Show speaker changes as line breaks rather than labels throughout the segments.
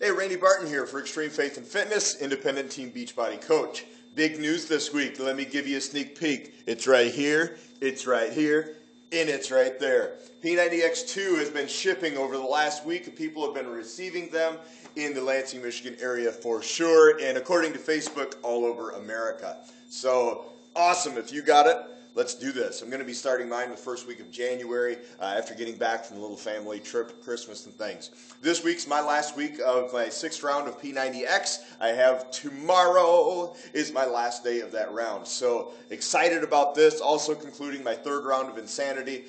Hey, Randy Barton here for Extreme Faith and Fitness, independent team Beachbody coach. Big news this week. Let me give you a sneak peek. It's right here, and it's right there. P90X2 has been shipping over the last week. People have been receiving them in the Lansing, Michigan area for sure, and according to Facebook, all over America. So, awesome. If you got it, let's do this. I'm going to be starting mine the first week of January after getting back from a little family trip, Christmas and things. This week's my last week of my 6th round of P90X. I have tomorrow is my last day of that round. So excited about this. Also concluding my 3rd round of Insanity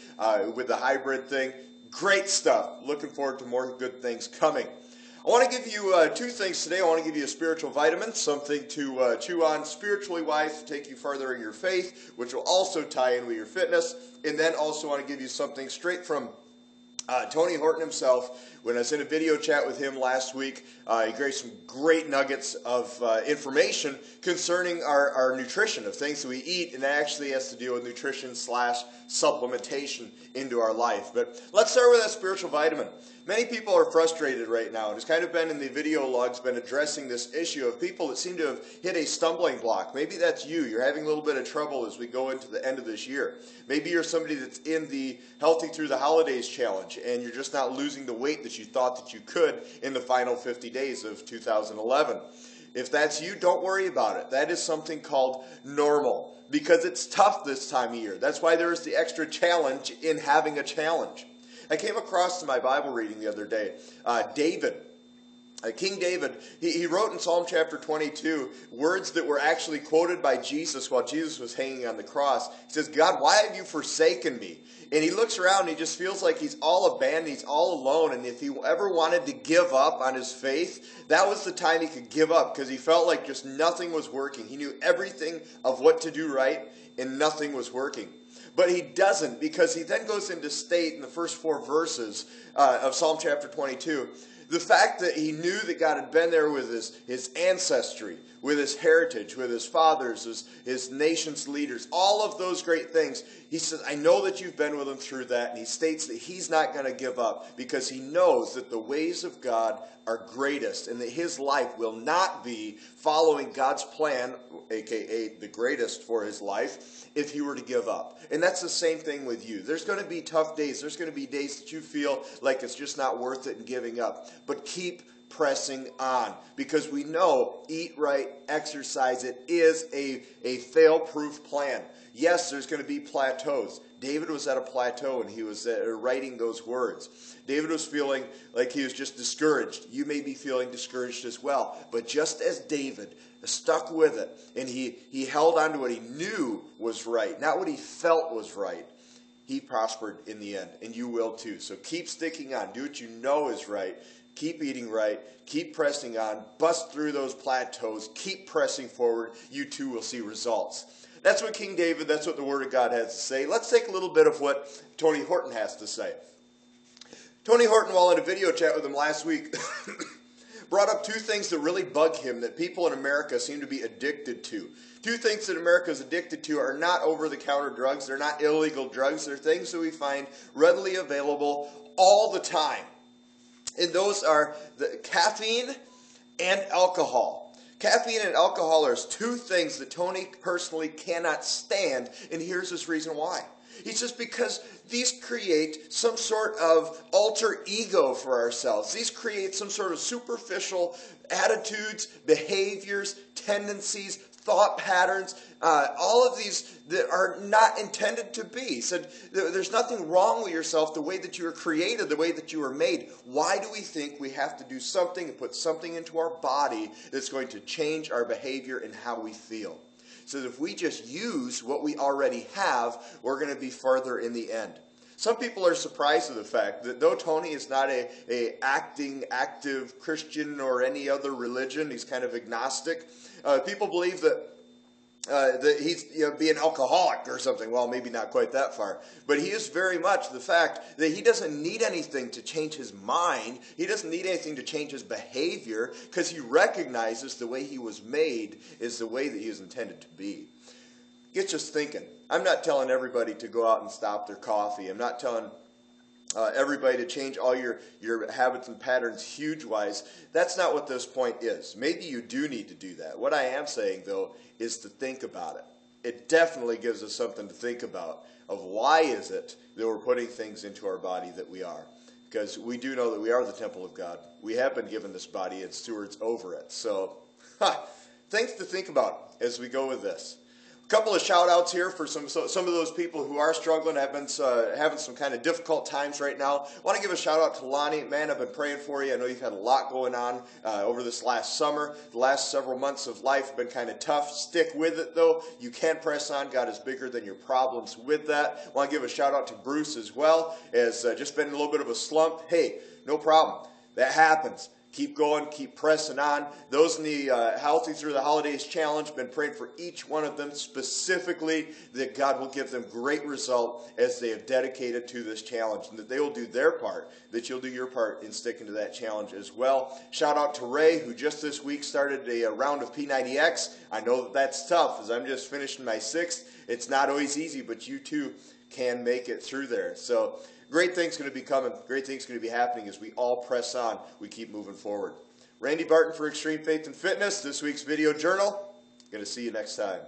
with the hybrid thing. Great stuff. Looking forward to more good things coming. I want to give you 2 things today. I want to give you a spiritual vitamin, something to chew on spiritually wise to take you further in your faith, which will also tie in with your fitness. And then also want to give you something straight from Tony Horton himself. When I was in a video chat with him last week, he gave some great nuggets of information concerning our nutrition, of things that we eat, and that actually has to deal with nutrition / supplementation into our life. But let's start with that spiritual vitamin. Many people are frustrated right now, and it's kind of been in the video logs, been addressing this issue of people that seem to have hit a stumbling block. Maybe that's you. You're having a little bit of trouble as we go into the end of this year. Maybe you're somebody that's in the Healthy Through the Holidays challenge, and you're just not losing the weight that you thought that you could in the final 50 days of 2011. If that's you, don't worry about it. That is something called normal, because it's tough this time of year. That's why there is the extra challenge in having a challenge. I came across my Bible reading the other day, King David, he wrote in Psalm chapter 22 words that were actually quoted by Jesus while Jesus was hanging on the cross. He says, "God, why have you forsaken me?" And he looks around and he just feels like he's all abandoned, he's all alone. And if he ever wanted to give up on his faith, that was the time he could give up, because he felt like just nothing was working. He knew everything of what to do right, and nothing was working. But he doesn't, because he then goes into state in the first 4 verses of Psalm chapter 22, the fact that he knew that God had been there with his ancestry, with his heritage, with his fathers, his nation's leaders, all of those great things. He says, I know that you've been with him through that. And he states that he's not going to give up, because he knows that the ways of God are greatest, and that his life will not be following God's plan, aka the greatest for his life, if he were to give up. And that's the same thing with you. There's going to be tough days. There's going to be days that you feel like it's just not worth it and giving up. But keep pressing on, because we know eat right, exercise it is a fail-proof plan. Yes, there's going to be plateaus. David was at a plateau and he was writing those words. David was feeling like he was just discouraged. You may be feeling discouraged as well. But just as David stuck with it, and he held on to what he knew was right, not what he felt was right, he prospered in the end, and you will too. So keep sticking on. Do what you know is right. Keep eating right. Keep pressing on. Bust through those plateaus. Keep pressing forward. You too will see results. That's what King David, that's what the Word of God has to say. Let's take a little bit of what Tony Horton has to say. Tony Horton, while in a video chat with him last week, brought up 2 things that really bug him that people in America seem to be addicted to. 2 things that America is addicted to are not over-the-counter drugs. They're not illegal drugs. They're things that we find readily available all the time. And those are the caffeine and alcohol. Caffeine and alcohol are 2 things that Tony personally cannot stand, and here's his reason why. He says because these create some sort of alter ego for ourselves. These create some sort of superficial attitudes, behaviors, tendencies, thought patterns, all of these that are not intended to be. He said, there's nothing wrong with yourself the way that you were created, the way that you were made. Why do we think we have to do something and put something into our body that's going to change our behavior and how we feel? So if we just use what we already have, we're going to be further in the end. Some people are surprised at the fact that though Tony is not a active Christian or any other religion, he's kind of agnostic, people believe that he's being alcoholic or something. Well, maybe not quite that far. But he is very much the fact that he doesn't need anything to change his mind. He doesn't need anything to change his behavior, because he recognizes the way he was made is the way that he is intended to be. Gets us thinking. I'm not telling everybody to go out and stop their coffee. I'm not telling everybody to change all your habits and patterns huge-wise. That's not what this point is. Maybe you do need to do that. What I am saying, though, is to think about it. It definitely gives us something to think about of why is it that we're putting things into our body that we are. Because we do know that we are the temple of God. We have been given this body and stewards over it. So, things to think about as we go with this. A couple of shout outs here for some of those people who are struggling, have been having some kind of difficult times right now. I want to give a shout out to Lonnie. Man, I've been praying for you. I know you've had a lot going on over this last summer. The last several months of life have been kind of tough. Stick with it, though. You can press on. God is bigger than your problems with that. I want to give a shout out to Bruce as well. Has just been in a little bit of a slump. Hey, no problem. That happens. Keep going, keep pressing on. Those in the Healthy Through the Holidays Challenge, been praying for each one of them specifically that God will give them great result as they have dedicated to this challenge, and that they will do their part, that you'll do your part in sticking to that challenge as well. Shout out to Ray, who just this week started a round of P90X. I know that that's tough, as I'm just finishing my 6th. It's not always easy, but you too can make it through there. So great things going to be coming. Great things going to be happening as we all press on. We keep moving forward. Randy Barton for Extreme Faith and Fitness, this week's video journal. Going to see you next time.